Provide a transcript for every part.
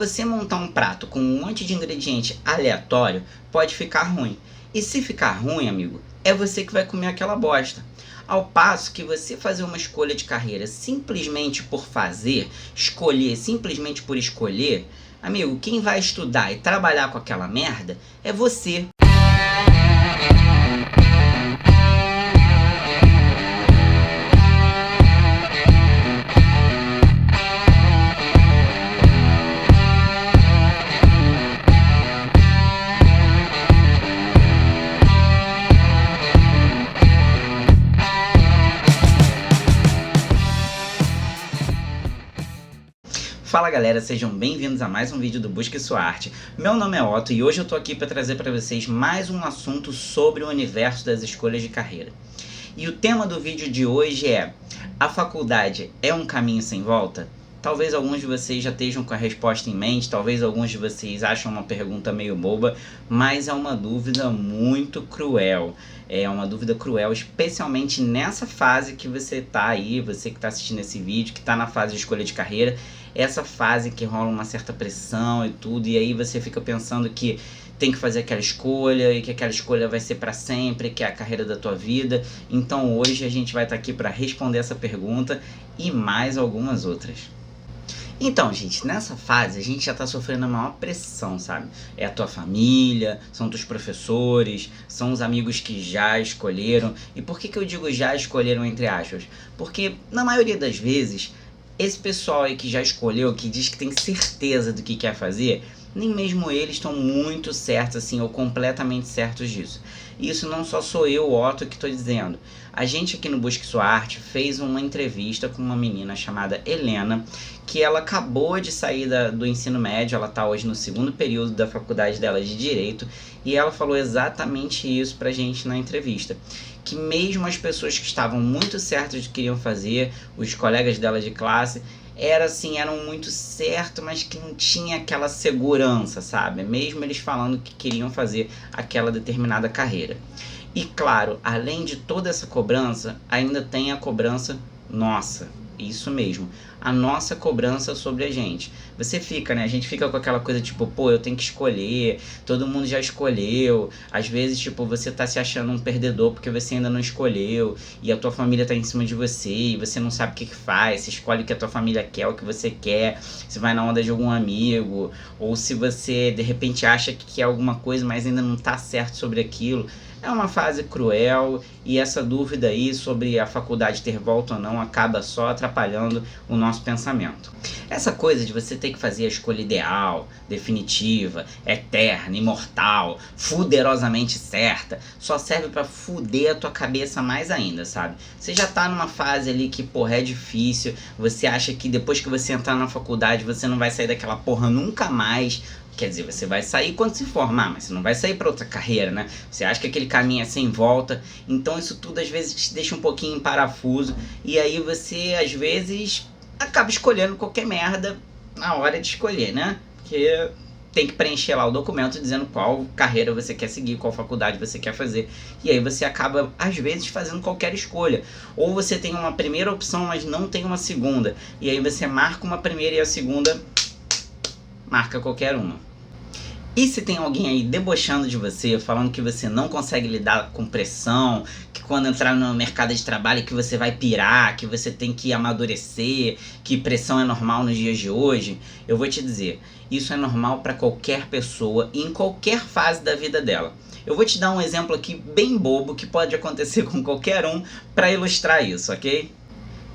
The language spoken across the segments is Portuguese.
Você montar um prato com um monte de ingrediente aleatório pode ficar ruim. E se ficar ruim, amigo, é você que vai comer aquela bosta. Ao passo que você fazer uma escolha de carreira simplesmente por fazer, escolher simplesmente por escolher, amigo, quem vai estudar e trabalhar com aquela merda é você. Fala galera, sejam bem-vindos a mais um vídeo do Busque Sua Arte. Meu nome é Otto e hoje eu tô aqui para trazer para vocês mais um assunto sobre o universo das escolhas de carreira. E o tema do vídeo de hoje é: a faculdade é um caminho sem volta? Talvez alguns de vocês já estejam com a resposta em mente, talvez alguns de vocês acham uma pergunta meio boba, mas é uma dúvida muito cruel. É uma dúvida cruel, especialmente nessa fase que você tá aí, você que está assistindo esse vídeo, que está na fase de escolha de carreira, essa fase que rola uma certa pressão e tudo, e aí você fica pensando que tem que fazer aquela escolha e que aquela escolha vai ser para sempre, que é a carreira da tua vida. Então hoje a gente vai estar aqui para responder essa pergunta e mais algumas outras. Então, gente, nessa fase a gente já tá sofrendo a maior pressão, sabe? É a tua família, são teus professores, são os amigos que já escolheram. E por que eu digo já escolheram entre aspas? Porque na maioria das vezes, esse pessoal aí que já escolheu, que diz que tem certeza do que quer fazer, nem mesmo eles estão muito certos assim, ou completamente certos disso. E isso não só sou eu, Otto, que estou dizendo. A gente aqui no Busque Sua Arte fez uma entrevista com uma menina chamada Helena, que ela acabou de sair do ensino médio, ela está hoje no segundo período da faculdade dela de Direito, e ela falou exatamente isso pra gente na entrevista. Que mesmo as pessoas que estavam muito certas do que queriam fazer, os colegas dela de classe, eram muito certos, mas que não tinha aquela segurança, sabe? Mesmo eles falando que queriam fazer aquela determinada carreira. E claro, além de toda essa cobrança, ainda tem a cobrança nossa. Isso mesmo, a nossa cobrança sobre a gente. Você fica, né? A gente fica com aquela coisa tipo, pô, eu tenho que escolher, todo mundo já escolheu. Às vezes, tipo, você tá se achando um perdedor porque você ainda não escolheu, e a tua família tá em cima de você, e você não sabe o que faz, você escolhe o que a tua família quer, o que você quer, se vai na onda de algum amigo, ou se você, de repente, acha que quer alguma coisa, mas ainda não tá certo sobre aquilo. É uma fase cruel e essa dúvida aí sobre a faculdade ter volta ou não acaba só atrapalhando o nosso pensamento. Essa coisa de você ter que fazer a escolha ideal, definitiva, eterna, imortal, fuderosamente certa, só serve pra fuder a tua cabeça mais ainda, sabe? Você já tá numa fase ali que, porra, é difícil, você acha que depois que você entrar na faculdade você não vai sair daquela porra nunca mais. Quer dizer, você vai sair quando se formar, mas você não vai sair para outra carreira, né? Você acha que aquele caminho é sem volta, então isso tudo às vezes te deixa um pouquinho em parafuso, e aí você às vezes acaba escolhendo qualquer merda na hora de escolher, né? Porque tem que preencher lá o documento dizendo qual carreira você quer seguir, qual faculdade você quer fazer, e aí você acaba às vezes fazendo qualquer escolha. Ou você tem uma primeira opção, mas não tem uma segunda, e aí você marca uma primeira e a segunda marca qualquer uma. E se tem alguém aí debochando de você, falando que você não consegue lidar com pressão, que quando entrar no mercado de trabalho que você vai pirar, que você tem que amadurecer, que pressão é normal nos dias de hoje, eu vou te dizer, isso é normal para qualquer pessoa em qualquer fase da vida dela. Eu vou te dar um exemplo aqui bem bobo que pode acontecer com qualquer um para ilustrar isso, ok?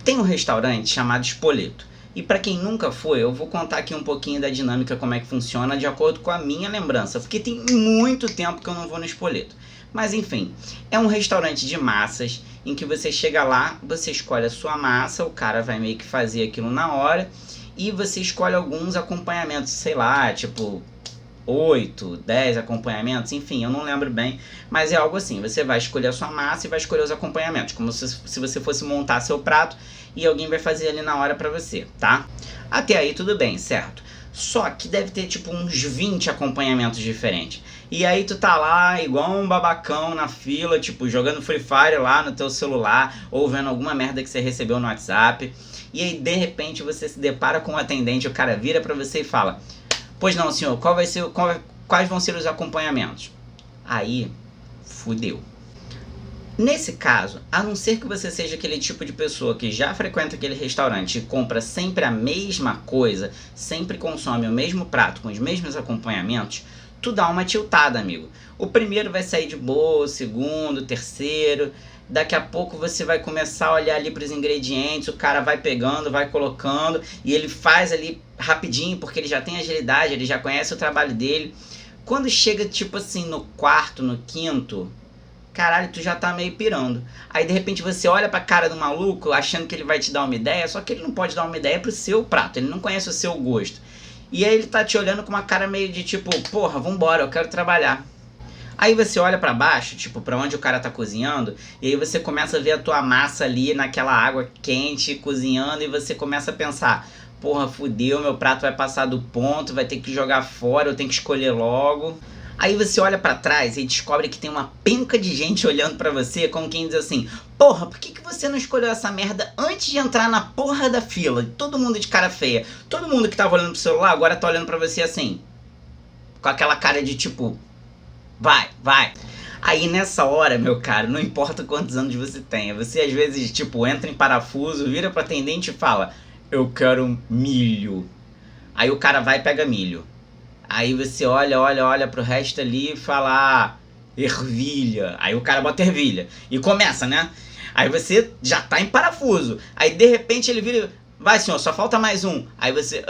Tem um restaurante chamado Spoleto. E para quem nunca foi, eu vou contar aqui um pouquinho da dinâmica, como é que funciona, de acordo com a minha lembrança, porque tem muito tempo que eu não vou no Spoleto. Mas enfim, é um restaurante de massas, em que você chega lá, você escolhe a sua massa, o cara vai meio que fazer aquilo na hora, e você escolhe alguns acompanhamentos, sei lá, tipo 8, 10 acompanhamentos, enfim, eu não lembro bem, mas é algo assim, você vai escolher a sua massa e vai escolher os acompanhamentos, como se você fosse montar seu prato e alguém vai fazer ali na hora pra você, tá? Até aí tudo bem, certo? Só que deve ter tipo uns 20 acompanhamentos diferentes. E aí tu tá lá igual um babacão na fila, tipo jogando Free Fire lá no teu celular, ou vendo alguma merda que você recebeu no WhatsApp. E aí de repente você se depara com um atendente, o cara vira pra você e fala: Pois não, senhor, quais vão ser os acompanhamentos? Aí, fudeu. Nesse caso, a não ser que você seja aquele tipo de pessoa que já frequenta aquele restaurante e compra sempre a mesma coisa, sempre consome o mesmo prato com os mesmos acompanhamentos, tu dá uma tiltada, amigo. O primeiro vai sair de boa, o segundo, o terceiro, daqui a pouco você vai começar a olhar ali para os ingredientes, o cara vai pegando, vai colocando, e ele faz ali rapidinho, porque ele já tem agilidade, ele já conhece o trabalho dele. Quando chega tipo assim no quarto, no quinto, caralho, tu já tá meio pirando. Aí de repente você olha pra cara do maluco achando que ele vai te dar uma ideia, só que ele não pode dar uma ideia pro seu prato, ele não conhece o seu gosto. E aí ele tá te olhando com uma cara meio de tipo, porra, vambora, eu quero trabalhar. Aí você olha pra baixo, tipo, pra onde o cara tá cozinhando, e aí você começa a ver a tua massa ali naquela água quente cozinhando, e você começa a pensar, porra, fudeu, meu prato vai passar do ponto, vai ter que jogar fora, eu tenho que escolher logo. Aí você olha pra trás e descobre que tem uma penca de gente olhando pra você, como quem diz assim, porra, por que você não escolheu essa merda antes de entrar na porra da fila? Todo mundo de cara feia, todo mundo que tava olhando pro celular agora tá olhando pra você assim, com aquela cara de tipo, vai, vai. Aí nessa hora, meu cara, não importa quantos anos você tenha, você às vezes tipo entra em parafuso, vira pro atendente e fala, eu quero milho. Aí o cara vai e pega milho. Aí você olha pro resto ali e fala, ah, ervilha. Aí o cara bota ervilha. E começa, né? Aí você já tá em parafuso. Aí de repente ele vira, vai senhor, só falta mais um. Aí você,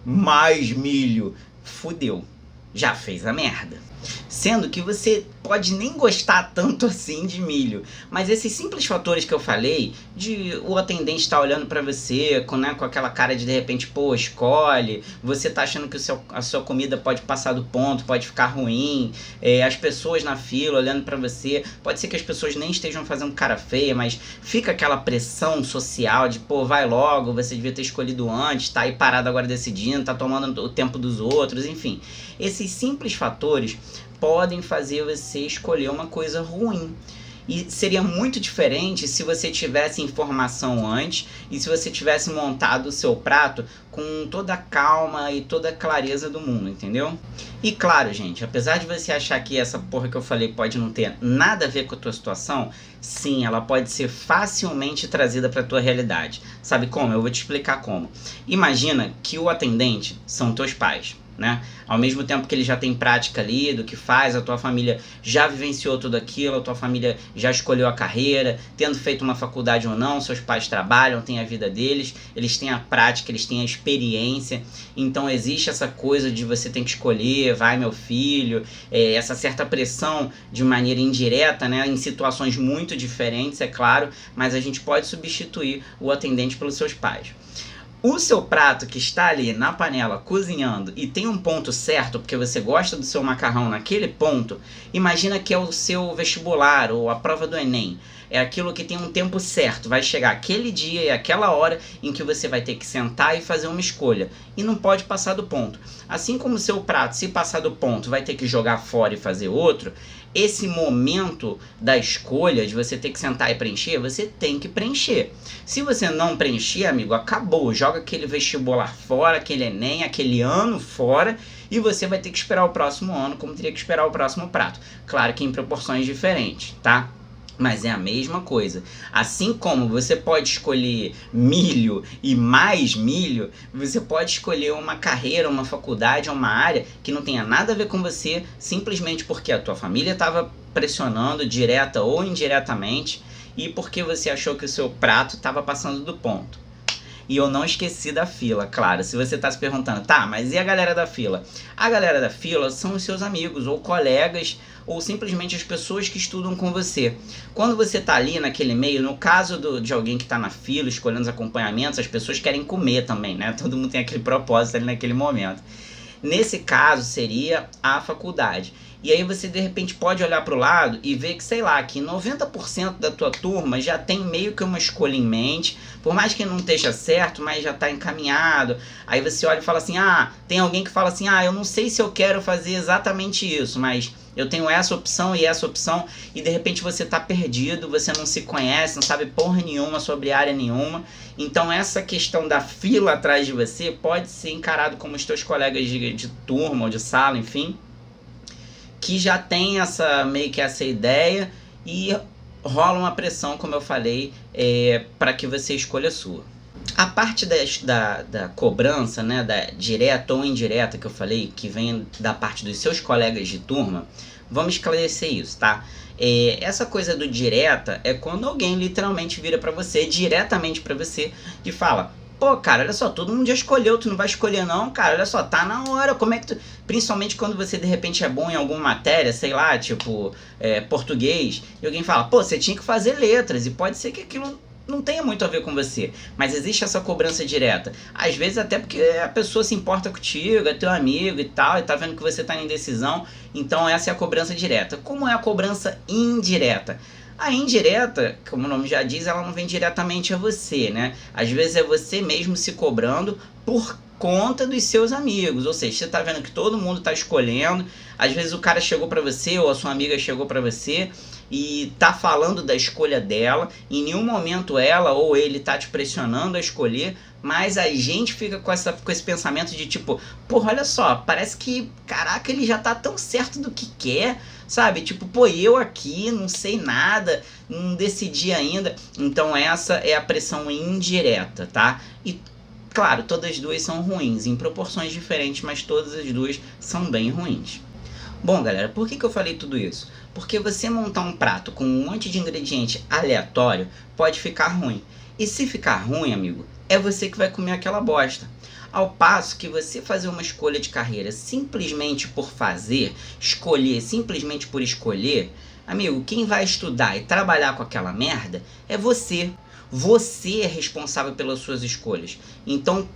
mais milho. Fudeu. Já fez a merda. Sendo que você pode nem gostar tanto assim de milho, mas esses simples fatores que eu falei, de o atendente estar olhando pra você com aquela cara de repente, pô, escolhe, você tá achando que a sua comida pode passar do ponto, pode ficar ruim, as pessoas na fila olhando pra você, pode ser que as pessoas nem estejam fazendo cara feia, mas fica aquela pressão social de, pô, vai logo, você devia ter escolhido antes, tá aí parado agora decidindo, tá tomando o tempo dos outros, enfim. Esses simples fatores podem fazer você escolher uma coisa ruim. E seria muito diferente se você tivesse informação antes e se você tivesse montado o seu prato com toda a calma e toda a clareza do mundo, entendeu? E claro, gente, apesar de você achar que essa porra que eu falei pode não ter nada a ver com a tua situação, sim, ela pode ser facilmente trazida para a tua realidade. Sabe como? Eu vou te explicar como. Imagina que o atendente são teus pais, né? Ao mesmo tempo que ele já tem prática ali do que faz, a tua família já vivenciou tudo aquilo, a tua família já escolheu a carreira, tendo feito uma faculdade ou não, seus pais trabalham, têm a vida deles, eles têm a prática, eles têm a experiência, então existe essa coisa de você tem que escolher, vai meu filho, essa certa pressão de maneira indireta, né, em situações muito diferentes, é claro, mas a gente pode substituir o atendente pelos seus pais. O seu prato que está ali na panela cozinhando e tem um ponto certo, porque você gosta do seu macarrão naquele ponto, imagina que é o seu vestibular ou a prova do Enem. É aquilo que tem um tempo certo, vai chegar aquele dia e aquela hora em que você vai ter que sentar e fazer uma escolha. E não pode passar do ponto. Assim como o seu prato, se passar do ponto, vai ter que jogar fora e fazer outro, esse momento da escolha, de você ter que sentar e preencher, você tem que preencher. Se você não preencher, amigo, acabou. Joga aquele vestibular fora, aquele Enem, aquele ano fora, e você vai ter que esperar o próximo ano, como teria que esperar o próximo prato. Claro que em proporções diferentes, tá? Mas é a mesma coisa. Assim como você pode escolher milho e mais milho, você pode escolher uma carreira, uma faculdade, uma área que não tenha nada a ver com você, simplesmente porque a tua família estava pressionando, direta ou indiretamente, e porque você achou que o seu prato estava passando do ponto. E eu não esqueci da fila, claro. Se você está se perguntando, tá, mas e a galera da fila? A galera da fila são os seus amigos ou colegas ou simplesmente as pessoas que estudam com você. Quando você está ali naquele meio, no caso de alguém que está na fila, escolhendo os acompanhamentos, as pessoas querem comer também, né? Todo mundo tem aquele propósito ali naquele momento. Nesse caso, seria a faculdade. E aí você de repente pode olhar para o lado e ver que, sei lá, que 90% da tua turma já tem meio que uma escolha em mente, por mais que não esteja certo, mas já está encaminhado. Aí você olha e fala assim, tem alguém que fala assim, eu não sei se eu quero fazer exatamente isso, mas eu tenho essa opção e essa opção, e de repente você está perdido, você não se conhece, não sabe porra nenhuma sobre área nenhuma. Então essa questão da fila atrás de você pode ser encarado como os teus colegas de turma ou de sala, enfim, que já tem meio que essa ideia e rola uma pressão, como eu falei, para que você escolha a sua. A parte da cobrança, né, da direta ou indireta que eu falei, que vem da parte dos seus colegas de turma, vamos esclarecer isso, tá? Essa coisa do direta é quando alguém literalmente vira pra você, diretamente pra você, e fala: pô, cara, olha só, todo mundo já escolheu, tu não vai escolher não, cara, olha só, tá na hora, como é que tu... Principalmente quando você de repente é bom em alguma matéria, sei lá, tipo, português, e alguém fala, pô, você tinha que fazer letras, e pode ser que aquilo não tenha muito a ver com você, mas existe essa cobrança direta. Às vezes até porque a pessoa se importa contigo, é teu amigo e tal, e tá vendo que você tá em indecisão, então essa é a cobrança direta. Como é a cobrança indireta? A indireta, como o nome já diz, ela não vem diretamente a você, né? Às vezes é você mesmo se cobrando por conta dos seus amigos, ou seja, você tá vendo que todo mundo tá escolhendo, às vezes o cara chegou pra você ou a sua amiga chegou pra você e tá falando da escolha dela, em nenhum momento ela ou ele tá te pressionando a escolher, mas a gente fica com esse pensamento de tipo, porra, olha só, parece que, caraca, ele já tá tão certo do que quer, sabe? Tipo, pô, eu aqui não sei nada, não decidi ainda. Então essa é a pressão indireta, tá? E claro, todas as duas são ruins, em proporções diferentes, mas todas as duas são bem ruins. Bom, galera, por que eu falei tudo isso? Porque você montar um prato com um monte de ingrediente aleatório pode ficar ruim. E se ficar ruim, amigo, é você que vai comer aquela bosta. Ao passo que você fazer uma escolha de carreira simplesmente por fazer, escolher simplesmente por escolher, amigo, quem vai estudar e trabalhar com aquela merda é você. Você é responsável pelas suas escolhas. Então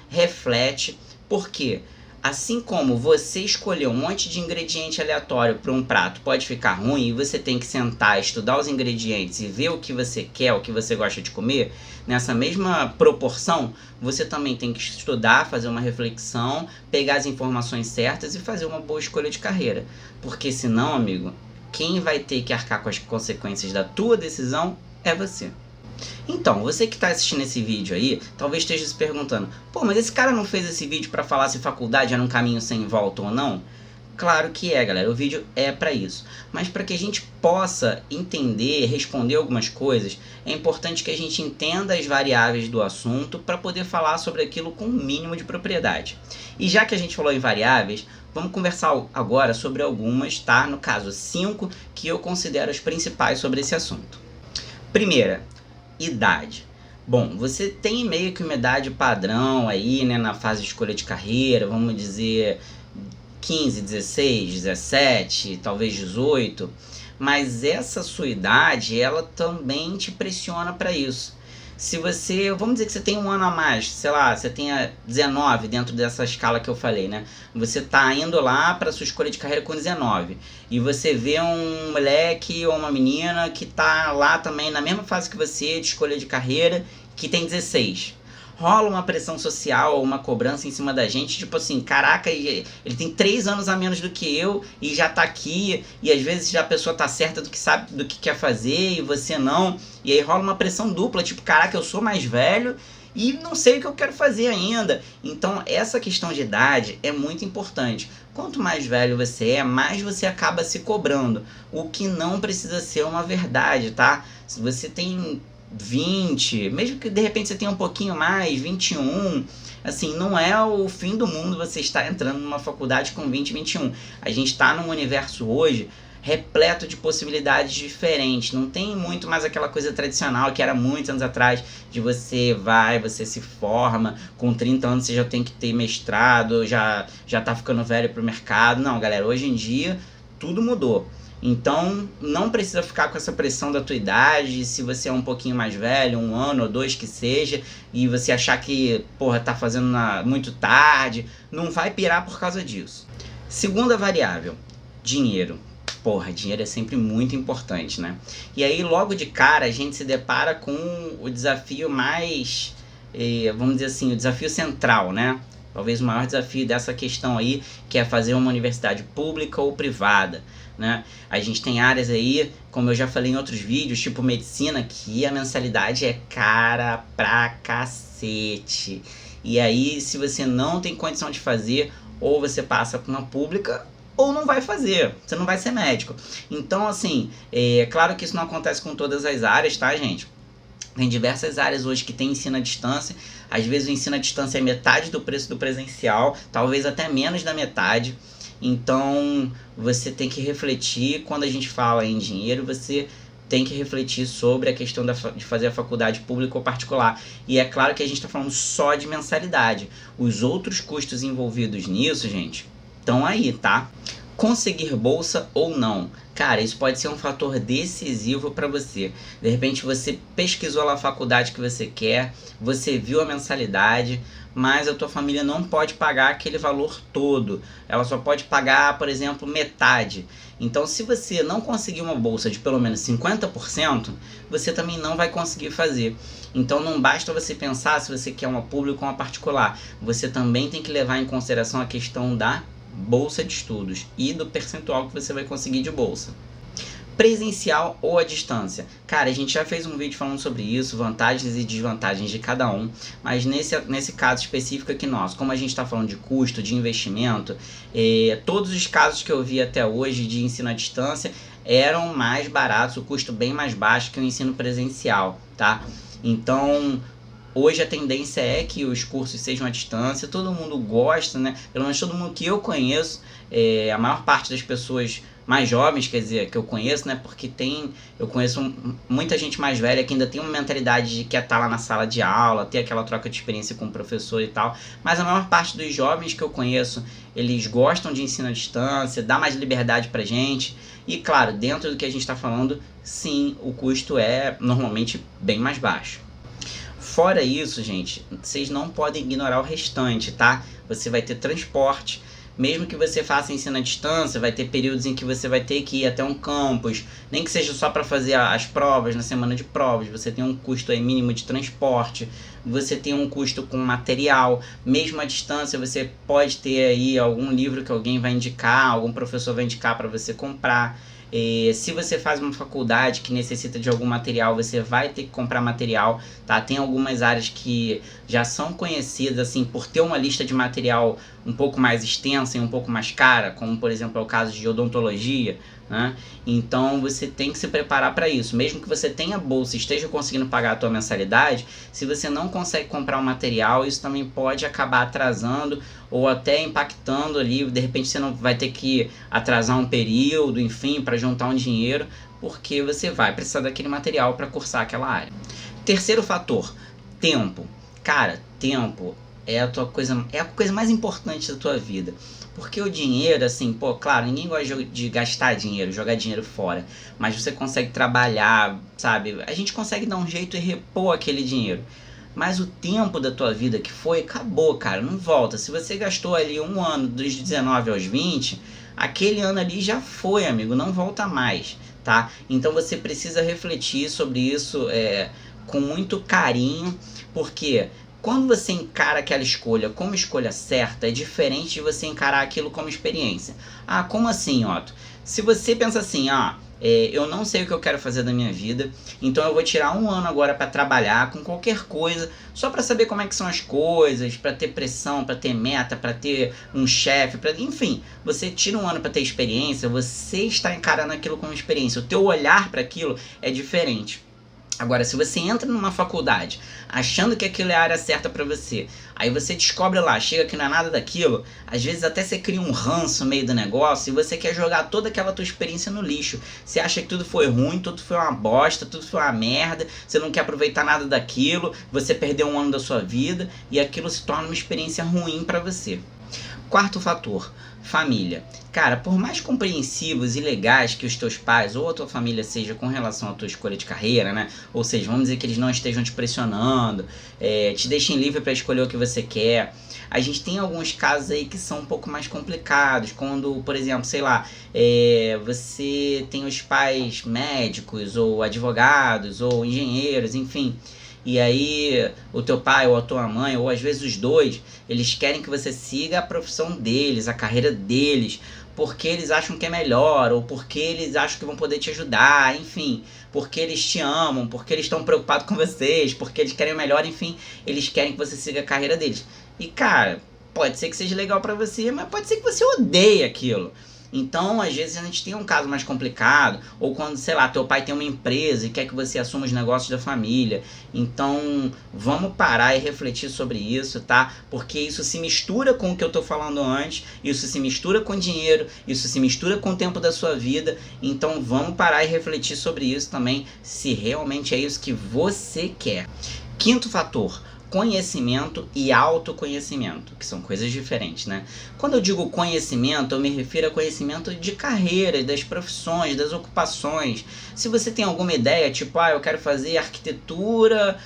reflete, porque assim como você escolher um monte de ingrediente aleatório para um prato pode ficar ruim e você tem que sentar, estudar os ingredientes e ver o que você quer, o que você gosta de comer, nessa mesma proporção, você também tem que estudar, fazer uma reflexão, pegar as informações certas e fazer uma boa escolha de carreira. Porque senão, amigo, quem vai ter que arcar com as consequências da tua decisão é você. Então, você que está assistindo esse vídeo aí, talvez esteja se perguntando, pô, mas esse cara não fez esse vídeo para falar se faculdade era um caminho sem volta ou não? Claro que é, galera, o vídeo é para isso. Mas para que a gente possa entender, responder algumas coisas, é importante que a gente entenda as variáveis do assunto para poder falar sobre aquilo com o mínimo de propriedade. E já que a gente falou em variáveis, vamos conversar agora sobre algumas, tá? No caso, 5 que eu considero as principais sobre esse assunto. Primeira, idade. Bom, você tem meio que uma idade padrão aí, né, na fase de escolha de carreira, vamos dizer 15, 16, 17, talvez 18, mas essa sua idade, ela também te pressiona para isso. Se você, vamos dizer que você tem um ano a mais, sei lá, você tenha 19 dentro dessa escala que eu falei, né? Você tá indo lá para sua escolha de carreira com 19 e você vê um moleque ou uma menina que tá lá também na mesma fase que você de escolha de carreira, que tem 16. Rola uma pressão social, uma cobrança em cima da gente, tipo assim, caraca, ele tem 3 anos a menos do que eu e já tá aqui, e às vezes já a pessoa tá certa do que sabe, do que quer fazer, e você não, e aí rola uma pressão dupla, tipo, caraca, eu sou mais velho e não sei o que eu quero fazer ainda. Então essa questão de idade é muito importante. Quanto mais velho você é, mais você acaba se cobrando, o que não precisa ser uma verdade, tá? Se você tem 20, mesmo que de repente você tenha um pouquinho mais, 21, assim, não é o fim do mundo você estar entrando numa faculdade com 20, 21. A gente está num universo hoje repleto de possibilidades diferentes, não tem muito mais aquela coisa tradicional que era muitos anos atrás, de você se forma, com 30 anos você já tem que ter mestrado, já tá ficando velho pro mercado. Não, galera, hoje em dia tudo mudou. Então, não precisa ficar com essa pressão da tua idade, se você é um pouquinho mais velho, 1 ano ou 2 que seja, e você achar que, porra, tá fazendo muito tarde, não vai pirar por causa disso. Segunda variável, Dinheiro. Porra, dinheiro é sempre muito importante, né? E aí, logo de cara, a gente se depara com o desafio mais, vamos dizer assim, o desafio central, né? Talvez o maior desafio dessa questão aí, que é fazer uma universidade pública ou privada, né? A gente tem áreas aí, como eu já falei em outros vídeos, tipo medicina, que a mensalidade é cara pra cacete. E aí, se você não tem condição de fazer, ou você passa para uma pública, ou não vai fazer, você não vai ser médico. Então, assim, é claro que isso não acontece com todas as áreas, tá, gente? Tem diversas áreas hoje que tem ensino à distância. Às vezes o ensino à distância é metade do preço do presencial, talvez até menos da metade. Então, você tem que refletir, quando a gente fala em dinheiro, você tem que refletir sobre a questão de fazer a faculdade pública ou particular. E é claro que a gente está falando só de mensalidade. Os outros custos envolvidos nisso, gente, estão aí, tá? Conseguir bolsa ou não. Cara, isso pode ser um fator decisivo para você. De repente você pesquisou lá a faculdade que você quer, você viu a mensalidade, mas a tua família não pode pagar aquele valor todo. Ela só pode pagar, por exemplo, metade. Então, se você não conseguir uma bolsa de pelo menos 50%, você também não vai conseguir fazer. Então, não basta você pensar se você quer uma pública ou uma particular. Você também tem que levar em consideração a questão da bolsa de estudos e do percentual que você vai conseguir de bolsa. Presencial ou à distância? Cara, a gente já fez um vídeo falando sobre isso, vantagens e desvantagens de cada um, mas nesse caso específico aqui nosso, como a gente está falando de custo, de investimento, todos os casos que eu vi até hoje de ensino à distância eram mais baratos, o custo bem mais baixo que o ensino presencial, tá? Então, hoje a tendência é que os cursos sejam à distância, todo mundo gosta, né? Pelo menos todo mundo que eu conheço, a maior parte das pessoas mais jovens, quer dizer, que eu conheço, né? Porque eu conheço muita gente mais velha que ainda tem uma mentalidade de quer estar lá na sala de aula, ter aquela troca de experiência com o professor e tal. Mas a maior parte dos jovens que eu conheço, eles gostam de ensino à distância, dá mais liberdade pra gente. E claro, dentro do que a gente está falando, sim, o custo é normalmente bem mais baixo. Fora isso, gente, vocês não podem ignorar o restante, tá? Você vai ter transporte, mesmo que você faça ensino à distância, vai ter períodos em que você vai ter que ir até um campus, nem que seja só para fazer as provas, na semana de provas, você tem um custo aí mínimo de transporte, você tem um custo com material, mesmo à distância você pode ter aí algum livro que alguém vai indicar, algum professor vai indicar para você comprar. Se você faz uma faculdade que necessita de algum material, você vai ter que comprar material, tá? Tem algumas áreas que já são conhecidas assim por ter uma lista de material um pouco mais extensa e um pouco mais cara, como por exemplo é o caso de odontologia, né? Então você tem que se preparar para isso. Mesmo que você tenha bolsa e esteja conseguindo pagar a tua mensalidade, se você não consegue comprar o material, isso também pode acabar atrasando ou até impactando ali. De repente você não vai ter que atrasar um período, enfim, para juntar um dinheiro, porque você vai precisar daquele material para cursar aquela área. Terceiro fator, tempo. Cara, tempo é a coisa mais importante da tua vida. Porque o dinheiro, assim, pô, claro, ninguém gosta de gastar dinheiro, jogar dinheiro fora. Mas você consegue trabalhar, sabe? A gente consegue dar um jeito e repor aquele dinheiro. Mas o tempo da tua vida que foi, acabou, cara, não volta. Se você gastou ali um ano, dos 19 aos 20, aquele ano ali já foi, amigo, não volta mais, tá? Então você precisa refletir sobre isso com muito carinho, porque quando você encara aquela escolha como escolha certa, é diferente de você encarar aquilo como experiência. Ah, como assim, Otto? Se você pensa assim, eu não sei o que eu quero fazer da minha vida, então eu vou tirar um ano agora para trabalhar com qualquer coisa, só para saber como é que são as coisas, para ter pressão, para ter meta, para ter um chefe, enfim, você tira um ano para ter experiência, você está encarando aquilo como experiência, o teu olhar para aquilo é diferente. Agora, se você entra numa faculdade achando que aquilo é a área certa pra você, aí você descobre lá, chega que não é nada daquilo, às vezes até você cria um ranço no meio do negócio e você quer jogar toda aquela tua experiência no lixo. Você acha que tudo foi ruim, tudo foi uma bosta, tudo foi uma merda, você não quer aproveitar nada daquilo, você perdeu um ano da sua vida e aquilo se torna uma experiência ruim pra você. Quarto fator, família. Cara, por mais compreensivos e legais que os teus pais ou a tua família seja com relação à tua escolha de carreira, né? Ou seja, vamos dizer que eles não estejam te pressionando, te deixem livre para escolher o que você quer. A gente tem alguns casos aí que são um pouco mais complicados, quando, por exemplo, sei lá, você tem os pais médicos, ou advogados, ou engenheiros, enfim. E aí o teu pai ou a tua mãe, ou às vezes os dois, eles querem que você siga a profissão deles, a carreira deles, porque eles acham que é melhor, ou porque eles acham que vão poder te ajudar, enfim, porque eles te amam, porque eles estão preocupados com vocês, porque eles querem o melhor, enfim, eles querem que você siga a carreira deles. E cara, pode ser que seja legal pra você, mas pode ser que você odeie aquilo. Então, às vezes a gente tem um caso mais complicado, ou quando, sei lá, teu pai tem uma empresa e quer que você assuma os negócios da família. Então, vamos parar e refletir sobre isso, tá? Porque isso se mistura com o que eu tô falando antes, isso se mistura com dinheiro, isso se mistura com o tempo da sua vida. Então, vamos parar e refletir sobre isso também, se realmente é isso que você quer. Quinto fator, conhecimento e autoconhecimento, que são coisas diferentes, né? Quando eu digo conhecimento, eu me refiro a conhecimento de carreiras, das profissões, das ocupações. Se você tem alguma ideia, tipo, eu quero fazer arquitetura,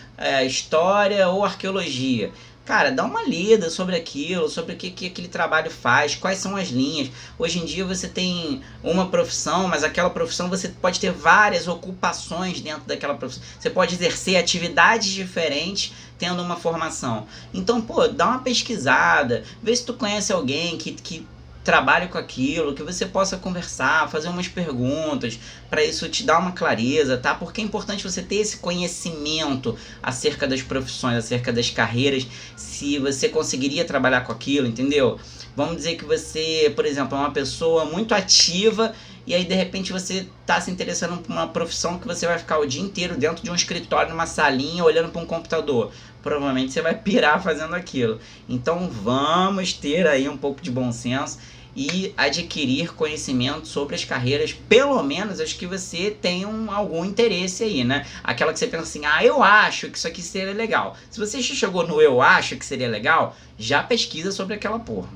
história ou arqueologia. Cara, dá uma lida sobre aquilo, sobre o que aquele trabalho faz, quais são as linhas. Hoje em dia você tem uma profissão, mas aquela profissão você pode ter várias ocupações dentro daquela profissão. Você pode exercer atividades diferentes tendo uma formação. Então, pô, dá uma pesquisada, vê se tu conhece alguém que trabalhe com aquilo, que você possa conversar, fazer umas perguntas, para isso te dar uma clareza, tá? Porque é importante você ter esse conhecimento acerca das profissões, acerca das carreiras, se você conseguiria trabalhar com aquilo, entendeu? Vamos dizer que você, por exemplo, é uma pessoa muito ativa e aí de repente você está se interessando por uma profissão que você vai ficar o dia inteiro dentro de um escritório, numa salinha, olhando para um computador. Provavelmente você vai pirar fazendo aquilo. Então vamos ter aí um pouco de bom senso e adquirir conhecimento sobre as carreiras, pelo menos as que você tem algum interesse aí, né? Aquela que você pensa assim, eu acho que isso aqui seria legal. Se você já chegou no eu acho que seria legal, já pesquisa sobre aquela porra.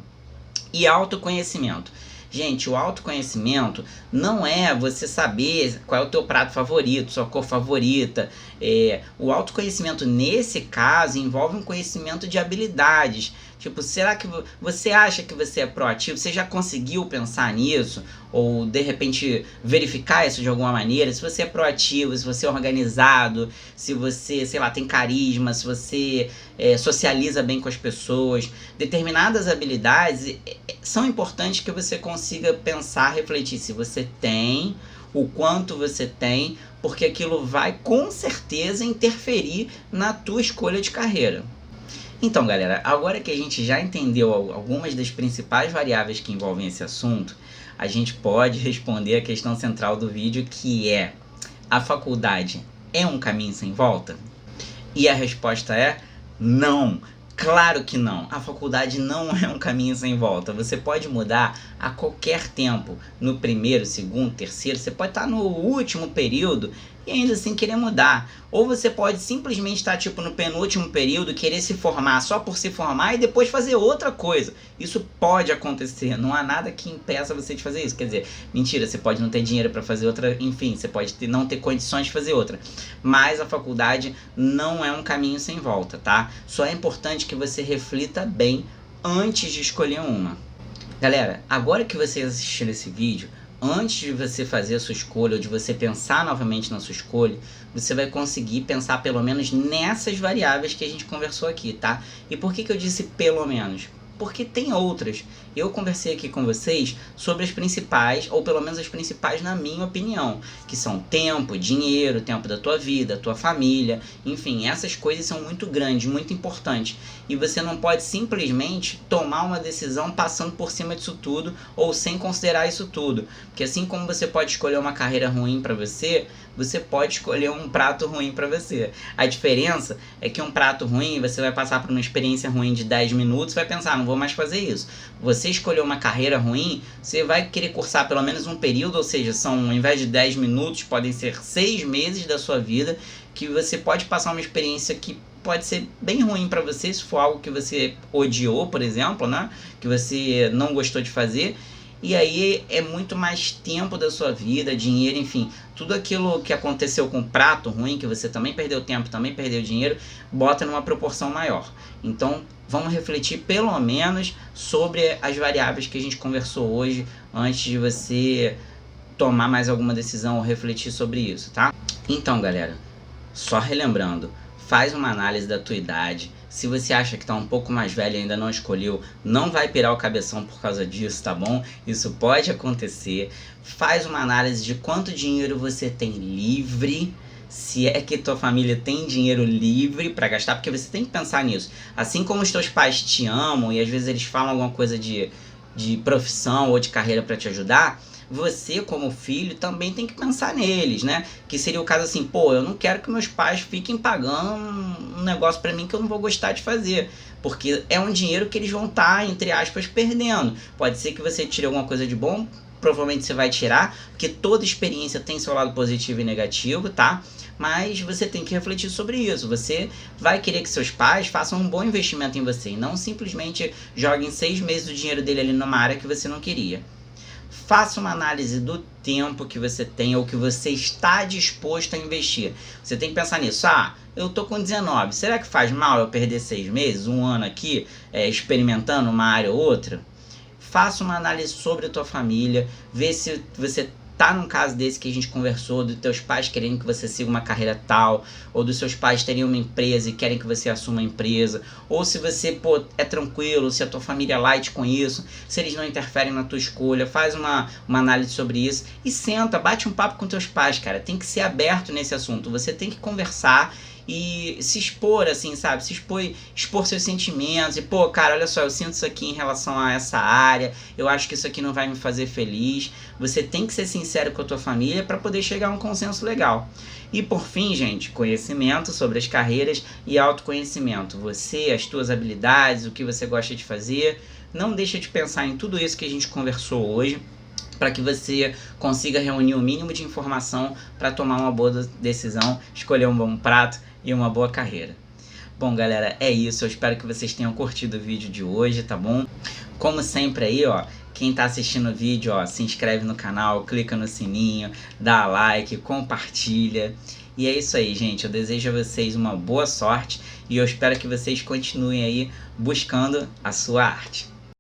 E autoconhecimento. Gente, o autoconhecimento não é você saber qual é o teu prato favorito, sua cor favorita. O autoconhecimento, nesse caso, envolve um conhecimento de habilidades. Tipo, será que você acha que você é proativo? Você já conseguiu pensar nisso? Ou, de repente, verificar isso de alguma maneira? Se você é proativo, se você é organizado, se você, sei lá, tem carisma, se você socializa bem com as pessoas. Determinadas habilidades são importantes que você consiga pensar, refletir se você tem, o quanto você tem, porque aquilo vai, com certeza, interferir na tua escolha de carreira. Então, galera, agora que a gente já entendeu algumas das principais variáveis que envolvem esse assunto, a gente pode responder a questão central do vídeo, que é: a faculdade é um caminho sem volta? E a resposta é não. Claro que não. A faculdade não é um caminho sem volta. Você pode mudar a qualquer tempo. No primeiro, segundo, terceiro. Você pode estar no último período e ainda assim querer mudar. Ou você pode simplesmente estar tipo no penúltimo período, querer se formar só por se formar e depois fazer outra coisa. Isso pode acontecer. Não há nada que impeça você de fazer isso. Quer dizer, mentira, você pode não ter dinheiro para fazer outra, enfim, você pode não ter condições de fazer outra. Mas a faculdade não é um caminho sem volta, tá? Só é importante que você reflita bem antes de escolher uma. Galera, agora que você assistiu esse vídeo, antes de você fazer a sua escolha, ou de você pensar novamente na sua escolha, você vai conseguir pensar pelo menos nessas variáveis que a gente conversou aqui, tá? E por que eu disse pelo menos? Porque tem outras. Eu conversei aqui com vocês sobre as principais, ou pelo menos as principais na minha opinião, que são tempo, dinheiro, tempo da tua vida, tua família, enfim, essas coisas são muito grandes, muito importantes. E você não pode simplesmente tomar uma decisão passando por cima disso tudo, ou sem considerar isso tudo. Porque assim como você pode escolher uma carreira ruim para você, você pode escolher um prato ruim para você. A diferença é que um prato ruim, você vai passar por uma experiência ruim de 10 minutos e vai pensar, não vou mais fazer isso. Você escolheu uma carreira ruim, você vai querer cursar pelo menos um período, ou seja, ao invés de 10 minutos, podem ser 6 meses da sua vida, que você pode passar uma experiência que pode ser bem ruim para você, se for algo que você odiou, por exemplo, né? Que você não gostou de fazer. E aí é muito mais tempo da sua vida, dinheiro, enfim, tudo aquilo que aconteceu com o prato ruim, que você também perdeu tempo, também perdeu dinheiro, bota numa proporção maior. Então vamos refletir pelo menos sobre as variáveis que a gente conversou hoje, antes de você tomar mais alguma decisão ou refletir sobre isso, tá? Então, galera, só relembrando, faz uma análise da tua idade. Se você acha que está um pouco mais velho e ainda não escolheu, não vai pirar o cabeção por causa disso, tá bom? Isso pode acontecer. Faz uma análise de quanto dinheiro você tem livre, se é que tua família tem dinheiro livre para gastar, porque você tem que pensar nisso. Assim como os teus pais te amam e às vezes eles falam alguma coisa de profissão ou de carreira para te ajudar, você como filho também tem que pensar neles, né? Que seria o caso assim, pô, eu não quero que meus pais fiquem pagando um negócio pra mim que eu não vou gostar de fazer, porque é um dinheiro que eles vão estar, entre aspas, perdendo. Pode ser que você tire alguma coisa de bom, provavelmente você vai tirar, porque toda experiência tem seu lado positivo e negativo, tá? Mas você tem que refletir sobre isso. Você vai querer que seus pais façam um bom investimento em você e não simplesmente joguem 6 meses do dinheiro dele ali numa área que você não queria. Faça uma análise do tempo que você tem ou que você está disposto a investir. Você tem que pensar nisso. Ah, eu tô com 19. Será que faz mal eu perder 6 meses, um ano aqui, experimentando uma área ou outra? Faça uma análise sobre a tua família. Vê se você tá num caso desse que a gente conversou, dos teus pais querendo que você siga uma carreira tal, ou dos seus pais terem uma empresa e querem que você assuma a empresa, ou se você, pô, é tranquilo, se a tua família é light com isso, se eles não interferem na tua escolha, faz uma análise sobre isso e senta, bate um papo com teus pais, cara. Tem que ser aberto nesse assunto, você tem que conversar e se expor, assim, sabe? Se expor seus sentimentos. E, pô, cara, olha só, eu sinto isso aqui em relação a essa área, eu acho que isso aqui não vai me fazer feliz. Você tem que ser sincero com a tua família para poder chegar a um consenso legal. E por fim, gente, conhecimento sobre as carreiras e autoconhecimento. Você, as tuas habilidades, o que você gosta de fazer. Não deixa de pensar em tudo isso que a gente conversou hoje, para que você consiga reunir o mínimo de informação para tomar uma boa decisão, escolher um bom prato e uma boa carreira. Bom, galera, é isso. Eu espero que vocês tenham curtido o vídeo de hoje, tá bom? Como sempre aí, ó, quem tá assistindo o vídeo, ó, se inscreve no canal, clica no sininho, dá like, compartilha. E é isso aí, gente. Eu desejo a vocês uma boa sorte e eu espero que vocês continuem aí buscando a sua arte.